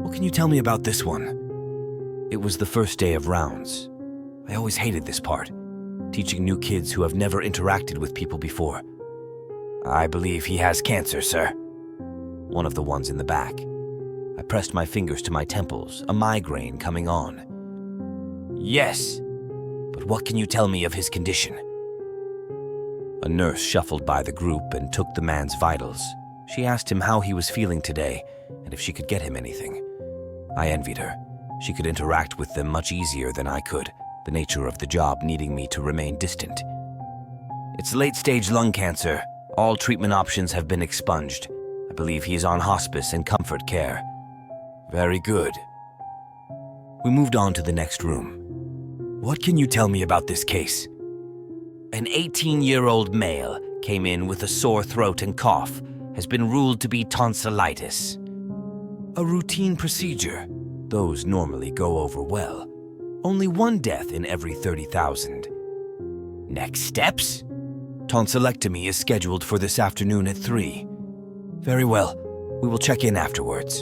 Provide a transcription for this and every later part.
What can you tell me about this one? It was the first day of rounds. I always hated this part, teaching new kids who have never interacted with people before. I believe he has cancer, sir. One of the ones in the back. I pressed my fingers to my temples, a migraine coming on. Yes, but what can you tell me of his condition? A nurse shuffled by the group and took the man's vitals. She asked him how he was feeling today and if she could get him anything. I envied her. She could interact with them much easier than I could, the nature of the job needing me to remain distant. It's late-stage lung cancer. All treatment options have been expunged. I believe he is on hospice and comfort care. Very good. We moved on to the next room. What can you tell me about this case? An 18-year-old male came in with a sore throat and cough, has been ruled to be tonsillitis. A routine procedure. Those normally go over well. Only one death in every 30,000. Next steps? Tonsillectomy is scheduled for this afternoon at 3. Very well. We will check in afterwards.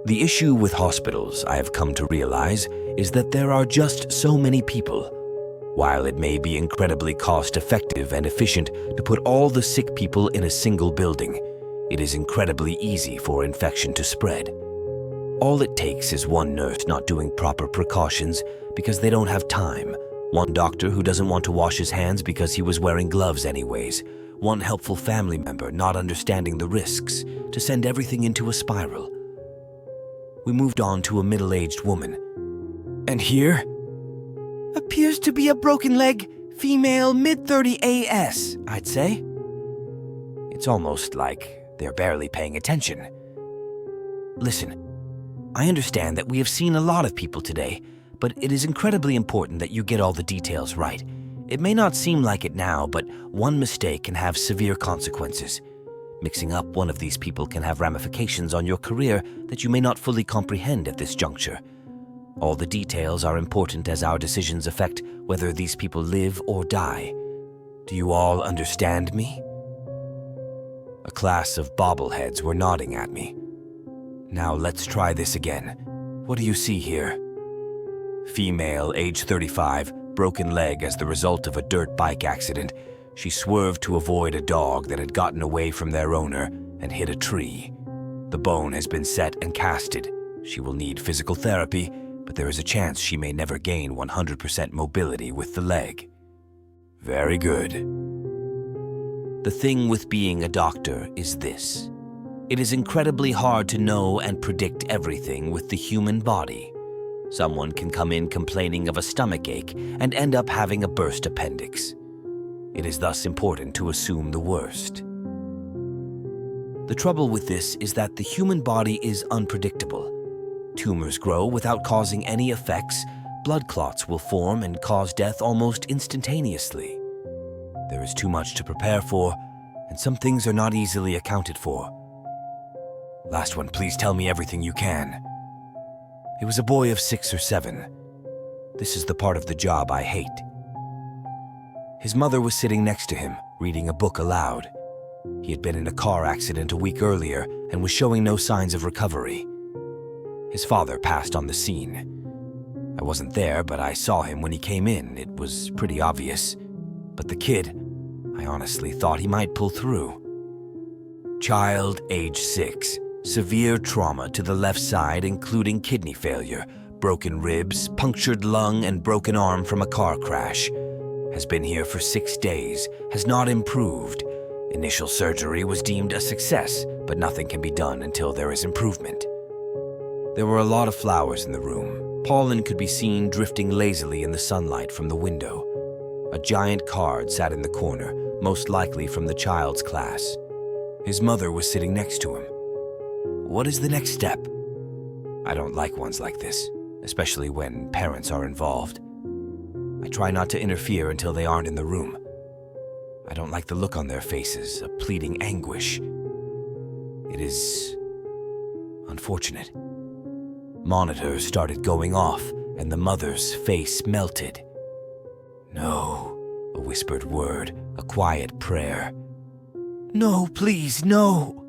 The issue with hospitals, I have come to realize, is that there are just so many people. While it may be incredibly cost-effective and efficient to put all the sick people in a single building, it is incredibly easy for infection to spread. All it takes is one nurse not doing proper precautions because they don't have time, one doctor who doesn't want to wash his hands because he was wearing gloves anyways, one helpful family member not understanding the risks, to send everything into a spiral. We moved on to a middle-aged woman. And here? Appears to be a broken leg, female, mid-30 AS, I'd say. It's almost like they're barely paying attention. Listen, I understand that we have seen a lot of people today, but it is incredibly important that you get all the details right. It may not seem like it now, but one mistake can have severe consequences. Mixing up one of these people can have ramifications on your career that you may not fully comprehend at this juncture. All the details are important as our decisions affect whether these people live or die. Do you all understand me? A class of bobbleheads were nodding at me. Now let's try this again. What do you see here? Female, age 35, broken leg as the result of a dirt bike accident. She swerved to avoid a dog that had gotten away from their owner and hit a tree. The bone has been set and casted. She will need physical therapy, but there is a chance she may never gain 100% mobility with the leg. Very good. The thing with being a doctor is this. It is incredibly hard to know and predict everything with the human body. Someone can come in complaining of a stomachache and end up having a burst appendix. It is thus important to assume the worst. The trouble with this is that the human body is unpredictable. Tumors grow without causing any effects, blood clots will form and cause death almost instantaneously. There is too much to prepare for, and some things are not easily accounted for. Last one, please tell me everything you can. It was a boy of 6 or 7. This is the part of the job I hate. His mother was sitting next to him, reading a book aloud. He had been in a car accident a week earlier and was showing no signs of recovery. His father passed on the scene. I wasn't there, but I saw him when he came in. It was pretty obvious. But the kid, I honestly thought he might pull through. Child, age 6. Severe trauma to the left side, including kidney failure, broken ribs, punctured lung, and broken arm from a car crash. Has been here for 6 days, has not improved. Initial surgery was deemed a success, but nothing can be done until there is improvement. There were a lot of flowers in the room. Pollen could be seen drifting lazily in the sunlight from the window. A giant card sat in the corner, most likely from the child's class. His mother was sitting next to him. What is the next step? I don't like ones like this, especially when parents are involved. I try not to interfere until they aren't in the room. I don't like the look on their faces, a pleading anguish. It is unfortunate. Monitors started going off, and the mother's face melted. No, a whispered word, a quiet prayer. No, please, no.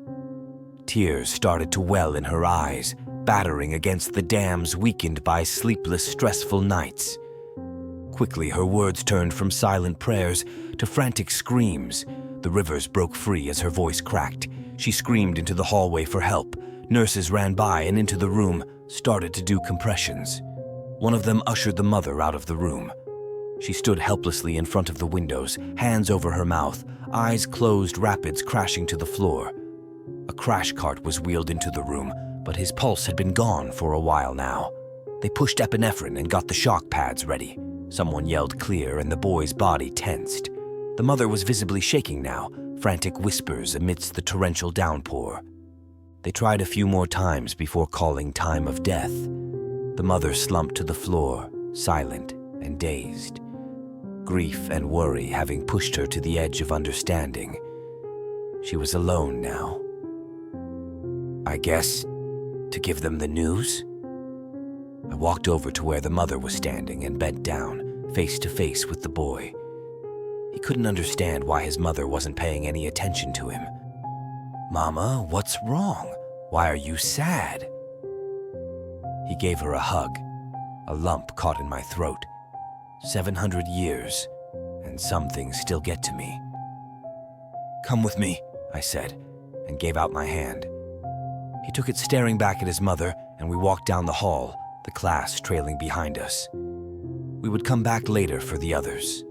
Tears started to well in her eyes, battering against the dams weakened by sleepless, stressful nights. Quickly, her words turned from silent prayers to frantic screams. The rivers broke free as her voice cracked. She screamed into the hallway for help. Nurses ran by and into the room, started to do compressions. One of them ushered the mother out of the room. She stood helplessly in front of the windows, hands over her mouth, eyes closed, rapids crashing to the floor. A crash cart was wheeled into the room, but his pulse had been gone for a while now. They pushed epinephrine and got the shock pads ready. Someone yelled clear and the boy's body tensed. The mother was visibly shaking now, frantic whispers amidst the torrential downpour. They tried a few more times before calling time of death. The mother slumped to the floor, silent and dazed. Grief and worry having pushed her to the edge of understanding. She was alone now. I guess, to give them the news? I walked over to where the mother was standing and bent down, face to face with the boy. He couldn't understand why his mother wasn't paying any attention to him. "Mama, what's wrong? Why are you sad?" He gave her a hug. A lump caught in my throat. 700 years, and some things still get to me. "Come with me," I said, and gave out my hand. He took it staring back at his mother, and we walked down the hall, the class trailing behind us. We would come back later for the others.